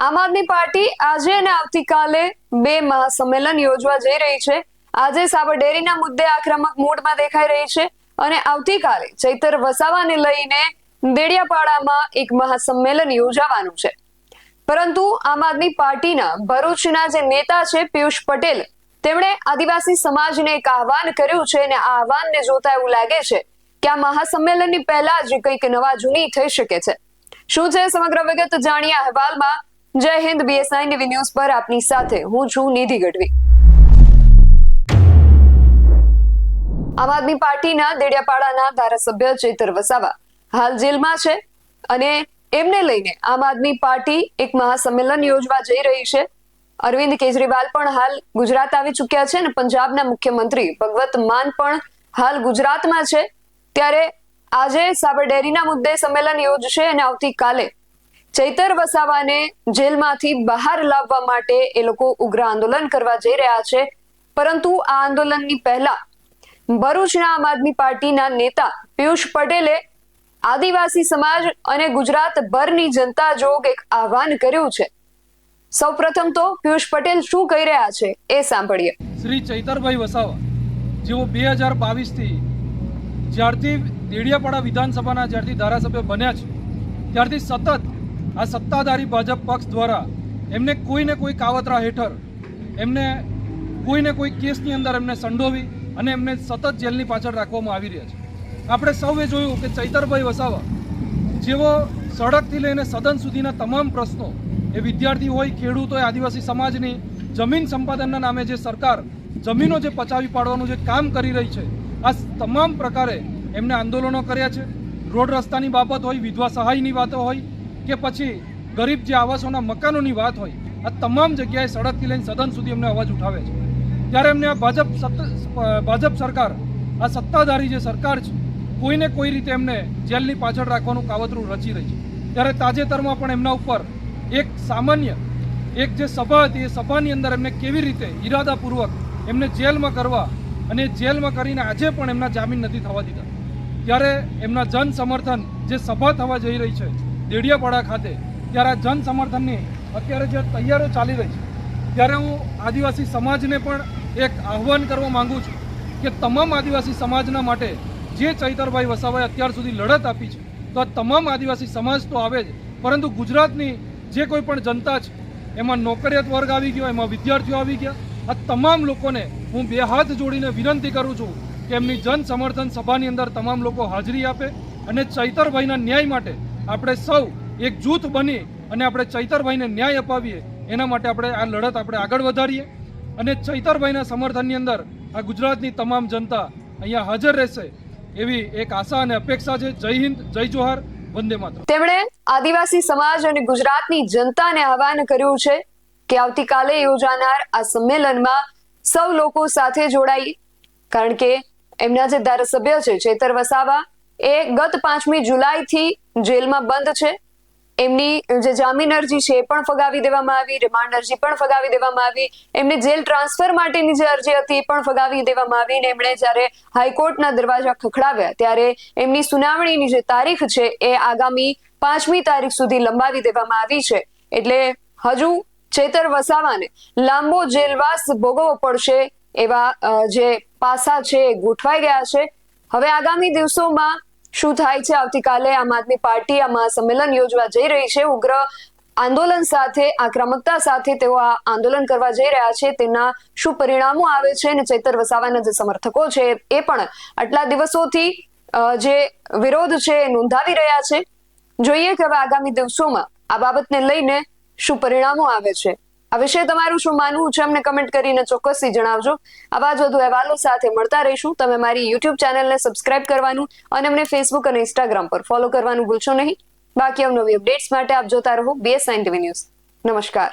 આમ આદમી પાર્ટી આજે અને આવતીકાલે બે મહાસંમેલન યોજવા જઈ રહી છે। આજે સાબરડેરીના મુદ્દે આક્રમક મૂડમાં દેખાઈ રહી છે અને આવતીકાલે ચૈતર વસાવાને લઈને દેડિયાપાડામાં એક મહાસંમેલન યોજાવાનું છે। પરંતુ આમ આદમી પાર્ટીના ભરૂચના જે નેતા છે પિયુષ પટેલ, તેમણે આદિવાસી સમાજને એક આહવાન કર્યું છે અને આ આહવાનને જોતા એવું લાગે છે કે આ મહાસંમેલનની પહેલા જ કંઈક નવા જૂની થઈ શકે છે। શું છે સમગ્ર વિગત જાણીએ અહેવાલમાં। જય હિન્દ, BS9 ટીવી ન્યૂઝ પર આપની સાથે હું છું નિધિ ગઢવી। આમ આદમી પાર્ટીના દેડિયાપાડાના ધારાસભ્ય ચૈતર વસાવા હાલ જેલમાં છે અને એમને લઈને આમ આદમી પાર્ટી એક મહાસંમેલન યોજવા જઈ રહી છે। અરવિંદ કેજરીવાલ પણ હાલ ગુજરાત આવી ચૂક્યા છે અને પંજાબના મુખ્યમંત્રી ભગવત માન પણ હાલ ગુજરાતમાં છે। ત્યારે આજે સાબરડેરીના મુદ્દે સંમેલન યોજશે અને આવતીકાલે ચૈતર વસાવાને જેલમાંથી બહાર લાવવા માટે એ લોકો ઉગ્ર આંદોલન કરવા જઈ રહ્યા છે। પરંતુ આ આંદોલનની પહેલા ભરૂચના આમ આદમી પાર્ટીના નેતા પિયુષ પટેલે આદિવાસી સમાજ અને ગુજરાતભરની જનતા જોગ એક આહવાન કર્યું છે। સૌપ્રથમ તો પિયુષ પટેલ શું કહી રહ્યા છે એ સાંભળીએ। શ્રી ચૈતરભાઈ વસાવા જેઓ 2022 થી જ્યારથી દેડિયાપાડા વિધાનસભાના જ્યારથી ધારાસભ્ય બન્યા છે ત્યારથી સતત આ સત્તાધારી ભાજપ પક્ષ દ્વારા એમને કોઈને કોઈ કાવતરા હેઠળ એમને કોઈને કોઈ કેસની અંદર એમને સંડોવી અને એમને સતત જેલની પાછળ રાખવામાં આવી રહ્યા છે। આપણે સૌએ જોયું કે ચૈતરભાઈ વસાવા જેઓ સડકથી લઈને સદન સુધીના તમામ પ્રશ્નો, એ વિદ્યાર્થી હોય, ખેડૂત હોય, આદિવાસી સમાજની જમીન સંપાદનના નામે જે સરકાર જમીનો જે પચાવી પાડવાનું જે કામ કરી રહી છે, આ તમામ પ્રકારે એમને આંદોલનો કર્યા છે। રોડ રસ્તાની બાબત હોય, વિધવા સહાયની વાતો હોય કે પછી ગરીબ જે આવાસોના મકાનોની વાત હોય, આ તમામ જગ્યાએ સડકથી લઈને સદન સુધી એમને અવાજ ઉઠાવે છે। ત્યારે એમને આ ભાજપ સરકાર, આ સત્તાધારી જે સરકાર છે, કોઈને કોઈ રીતે એમને જેલની પાછળ રાખવાનું કાવતરું રચી રહી છે। ત્યારે તાજેતરમાં પણ એમના ઉપર એક સામાન્ય એક જે સભા હતી, એ સભાની અંદર એમને કેવી રીતે ઈરાદાપૂર્વક એમને જેલમાં કરવા અને જેલમાં કરીને આજે પણ એમના જામીન નથી થવા દીધા। ત્યારે એમના જન સમર્થન જે સભા થવા જઈ રહી છે દેડિયાપાડા ખાતે, ત્યારે આ જન સમર્થનની અત્યારે જે તૈયારીઓ ચાલી રહી છે, ત્યારે હું આદિવાસી સમાજને પણ એક આહવાન કરવા માંગુ છું કે તમામ આદિવાસી સમાજના માટે જે ચૈતરભાઈ વસાવાએ અત્યાર સુધી લડત આપી છે, તો આ તમામ આદિવાસી સમાજ તો આવે જ, પરંતુ ગુજરાતની જે કોઈ પણ જનતા છે, એમાં નોકરિયાત વર્ગ આવી ગયો, એમાં વિદ્યાર્થીઓ આવી ગયા, આ તમામ લોકોને હું બે હાથ જોડીને વિનંતી કરું છું કે એમની જન સમર્થન સભાની અંદર તમામ લોકો હાજરી આપે અને ચૈતરભાઈના ન્યાય માટે આપણે સૌ એક જૂથ બની અને આપણે ચૈતરભાઈને ન્યાય અપાવીએ, એના માટે આપણે આ લડત આપણે આગળ વધારીએ અને ચૈતરભાઈના સમર્થનની અંદર આ ગુજરાતની તમામ જનતા અહીંયા હાજર રહેશે એવી એક આશા અને અપેક્ષા છે। જય હિન્દ, જય જોહાર, વંદે માતરમ। તેમણે આદિવાસી સમાજ અને ગુજરાતની જનતાને આહવાન કર્યું છે કે આવતીકાલે યોજાનાર આ સંમેલનમાં સૌ લોકો સાથે જોડાઈ, કારણ કે એમના જે ધારાસભ્ય છે ચૈતર વસાવા, એ ગત 5મી જુલાઈથી જેલમાં બંધ છે। એમની જે જામીન અરજી છે એ પણ ફગાવી દેવામાં આવી, રિમાન્ડ અરજી પણ ફગાવી દેવામાં આવી, એમની જેલ ટ્રાન્સફર માટેની જે અરજી હતી એ પણ ફગાવી દેવામાં આવી અને એમણે જ્યારે હાઈકોર્ટના દરવાજા ખખડાવ્યા ત્યારે એમની સુનાવણીની જે તારીખ છે એ આગામી 5મી તારીખ સુધી લંબાવી દેવામાં આવી છે। એટલે હજુ ચૈતર વસાવાને લાંબો જેલવાસ ભોગવવો પડશે એવા જે પાસા છે એ ગોઠવાઈ ગયા છે। હવે આગામી દિવસોમાં શું થાય છે, આવતીકાલે આમ આદમી પાર્ટી આ મહાસંમેલન યોજવા જઈ રહી છે। ઉગ્ર આંદોલન સાથે, આક્રમકતા સાથે તેઓ આ આંદોલન કરવા જઈ રહ્યા છે, તેના શું પરિણામો આવે છે અને ચૈતર વસાવાના જે સમર્થકો છે એ પણ આટલા દિવસોથી જે વિરોધ છે એ નોંધાવી રહ્યા છે। જોઈએ કે હવે આગામી દિવસોમાં આ બાબતને લઈને શું પરિણામો આવે છે। આ વિશે તમારું શું માનવું છે અમને કમેન્ટ કરીને ચોક્કસથી જણાવજો। આવા જ વધુ અહેવાલો સાથે મળતા રહીશું। તમે મારી YouTube ચેનલને સબસ્ક્રાઇબ કરવાનું અને અમને Facebook અને Instagram પર ફોલો કરવાનું ભૂલશો નહીં। બાકી અવનવી અપડેટ્સ માટે આપ જોતા રહો BS9 ટીવી ન્યૂઝ। નમસ્કાર।